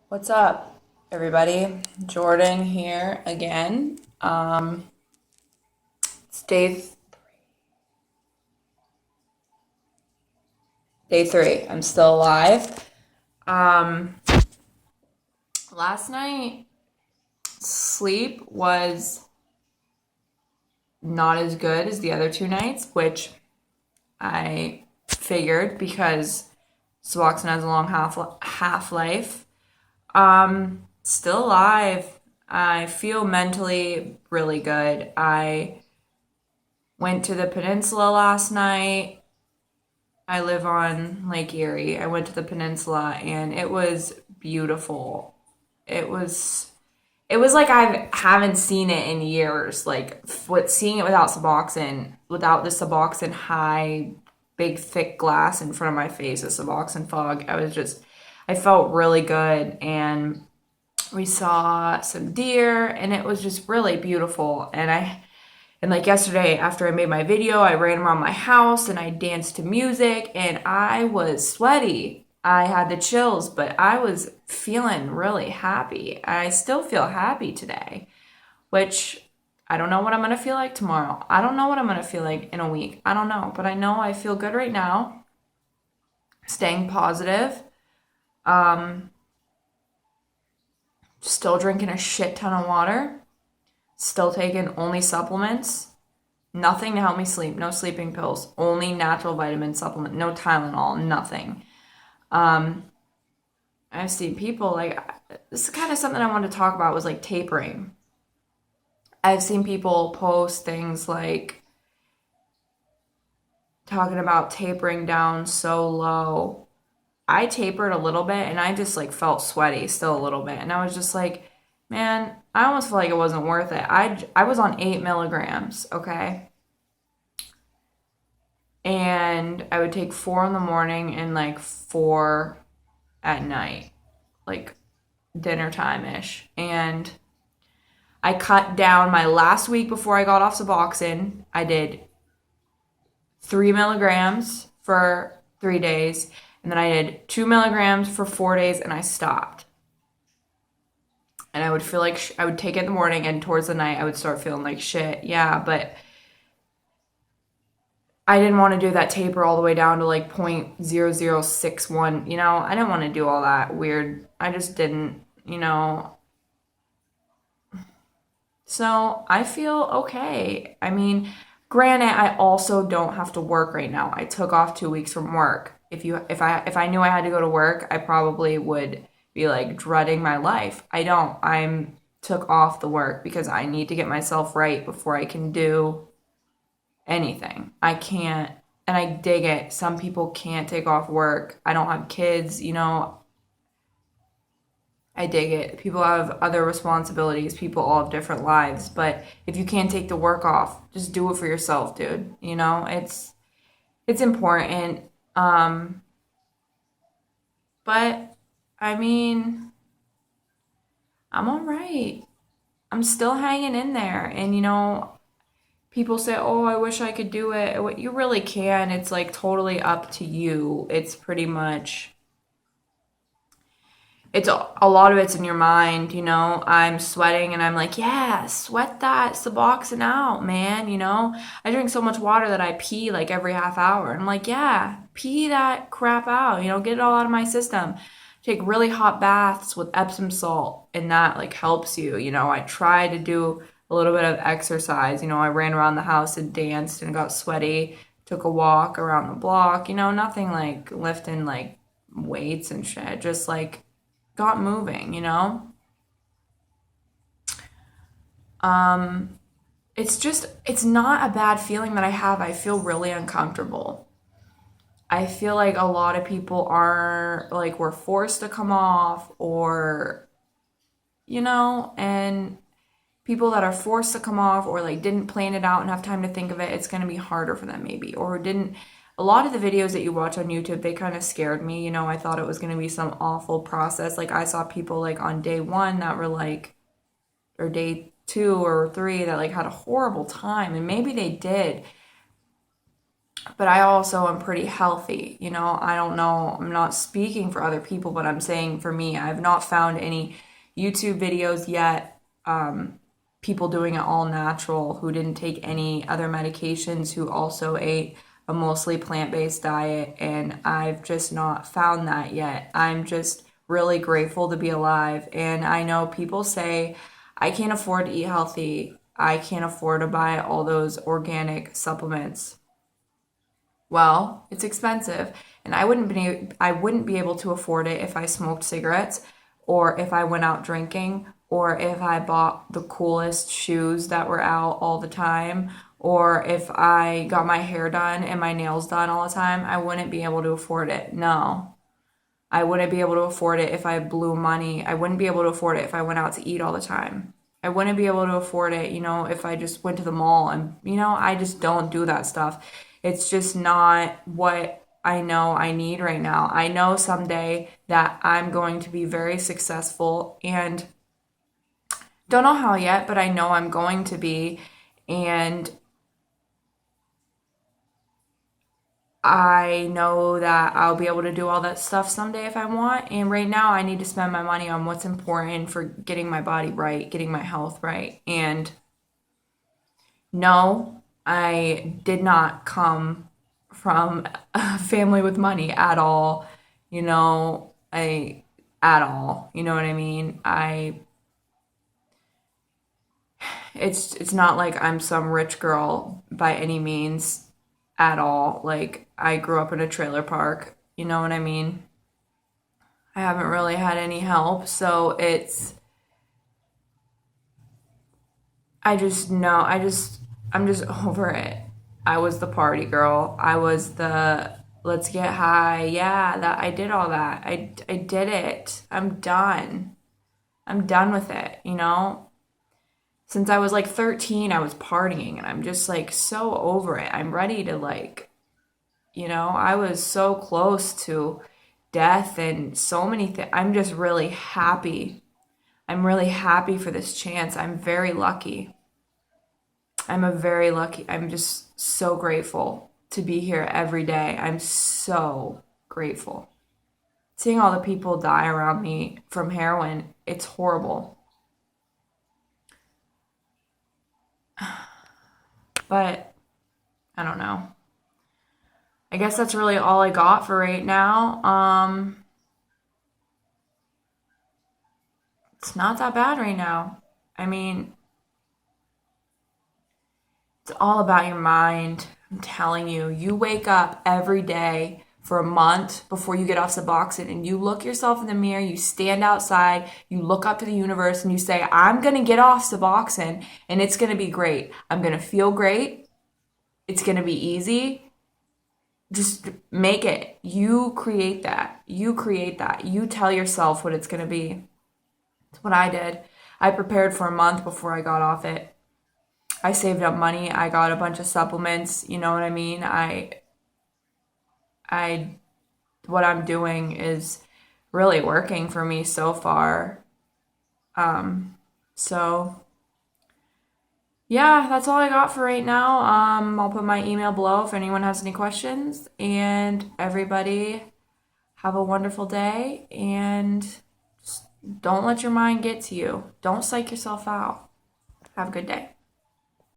What's up, everybody? Jordan here again. It's day three. I'm still alive. Um, Last night sleep was not as good as the other two nights, which I figured because Suboxone has a long half life. Still alive. I feel mentally really good. I went to the peninsula last night. I live on Lake Erie. I went to the peninsula and it was beautiful. It was it was like I haven't seen it in years. Like what seeing it without Suboxone, without the Suboxone high, big thick glass in front of my face, a Suboxone fog. I felt really good, and we saw some deer, and it was just really beautiful. And like yesterday, after I made my video, I ran around my house and I danced to music and I was sweaty. I had the chills, but I was feeling really happy. I still feel happy today, which I don't know what I'm going to feel like tomorrow. I don't know what I'm going to feel like in a week. I don't know, but I know I feel good right now. Staying positive. Um, Still drinking a shit ton of water. Still taking only supplements. Nothing to help me sleep. No sleeping pills. Only natural vitamin supplement. No Tylenol. Nothing. I've seen people like this is kind of something I wanted to talk about was like tapering. I've seen people post things like talking about tapering down so low. I tapered a little bit and I just like felt sweaty still a little bit. And I was just like, man, I almost feel like it wasn't worth it. I was on 8 milligrams, okay? And I would take 4 in the morning and like 4 at night, like dinner time ish. And I cut down my last week before I got off Suboxone. I did 3 milligrams for 3 days, and then I did 2 milligrams for 4 days, and I stopped. And I would feel like I would take it in the morning, and towards the night, I would start feeling like shit. Yeah, but I didn't want to do that taper all the way down to like 0.0061. I didn't want to do all that weird. I just didn't. So I feel okay. I mean, granted, I also don't have to work right now. I took off 2 weeks from work. If I knew I had to go to work, I probably would be like dreading my life. I don't. I'm took off the work because I need to get myself right before I can do anything. I can't, and I dig it. Some people can't take off work. I don't have kids. I dig it. People have other responsibilities. People all have different lives. But if you can't take the work off, just do it for yourself, dude. It's important. But I mean, I'm all right. I'm still hanging in there. And people say, "Oh, I wish I could do it." What you really can. It's like totally up to you. It's pretty much it's a lot of it's in your mind. I'm sweating and I'm like, yeah, sweat that Suboxone out, man. I drink so much water that I pee like every half hour. And I'm like, yeah, pee that crap out, get it all out of my system. Take really hot baths with Epsom salt, and that like helps you. I try to do a little bit of exercise. I ran around the house and danced and got sweaty, took a walk around the block, nothing like lifting like weights and shit, just like got moving. It's not a bad feeling that I have. I feel really uncomfortable. I feel like a lot of people are like were forced to come off, and people that are forced to come off or like didn't plan it out and have time to think of it, it's going to be harder for them maybe, or didn't. A lot of the videos that you watch on YouTube, they kind of scared me. I thought it was going to be some awful process. Like I saw people like on day one that were like, or day 2 or 3 that like had a horrible time, and maybe they did. but I also am pretty healthy. I don't know, I'm not speaking for other people, but I'm saying for me, I've not found any YouTube videos yet. People doing it all natural who didn't take any other medications, who also ate a mostly plant-based diet, and I've just not found that yet. I'm just really grateful to be alive. And I know people say, I can't afford to eat healthy. I can't afford to buy all those organic supplements. Well, it's expensive, and I wouldn't be able to afford it if I smoked cigarettes, or if I went out drinking, or if I bought the coolest shoes that were out all the time, or if I got my hair done and my nails done all the time. I wouldn't be able to afford it. No. I wouldn't be able to afford it if I blew money. I wouldn't be able to afford it if I went out to eat all the time. I wouldn't be able to afford it, if I just went to the mall, and, I just don't do that stuff. It's just not what I know I need right now. I know someday that I'm going to be very successful, and don't know how yet, but I know I'm going to be. And I know that I'll be able to do all that stuff someday if I want. And right now, I need to spend my money on what's important for getting my body right, getting my health right. And no, I did not come from a family with money at all. At all. You know what I mean? It's not like I'm some rich girl by any means at all. Like, I grew up in a trailer park. You know what I mean? I haven't really had any help, so I just know, I'm just over it. I was the party girl. I was the let's get high. Yeah, that I did all that. I did it. I'm done. I'm done with it. Since I was like 13, I was partying, and I'm just like so over it. I'm ready to, like, I was so close to death and so many things. I'm just really happy. I'm really happy for this chance. I'm very lucky. I'm just so grateful to be here every day. I'm so grateful. Seeing all the people die around me from heroin, it's horrible. But I don't know. I guess that's really all I got for right now. It's not that bad right now. I mean, it's all about your mind. I'm telling you, you wake up every day for a month before you get off Suboxone, and you look yourself in the mirror, you stand outside, you look up to the universe, and you say, I'm going to get off Suboxone, and it's going to be great. I'm going to feel great. It's going to be easy. Just make it. You create that. You create that. You tell yourself what it's going to be. That's what I did. I prepared for a month before I got off it. I saved up money. I got a bunch of supplements. You know what I mean? I, what I'm doing is really working for me so far. So yeah, that's all I got for right now. I'll put my email below if anyone has any questions. And everybody, have a wonderful day, and just don't let your mind get to you. Don't psych yourself out. Have a good day.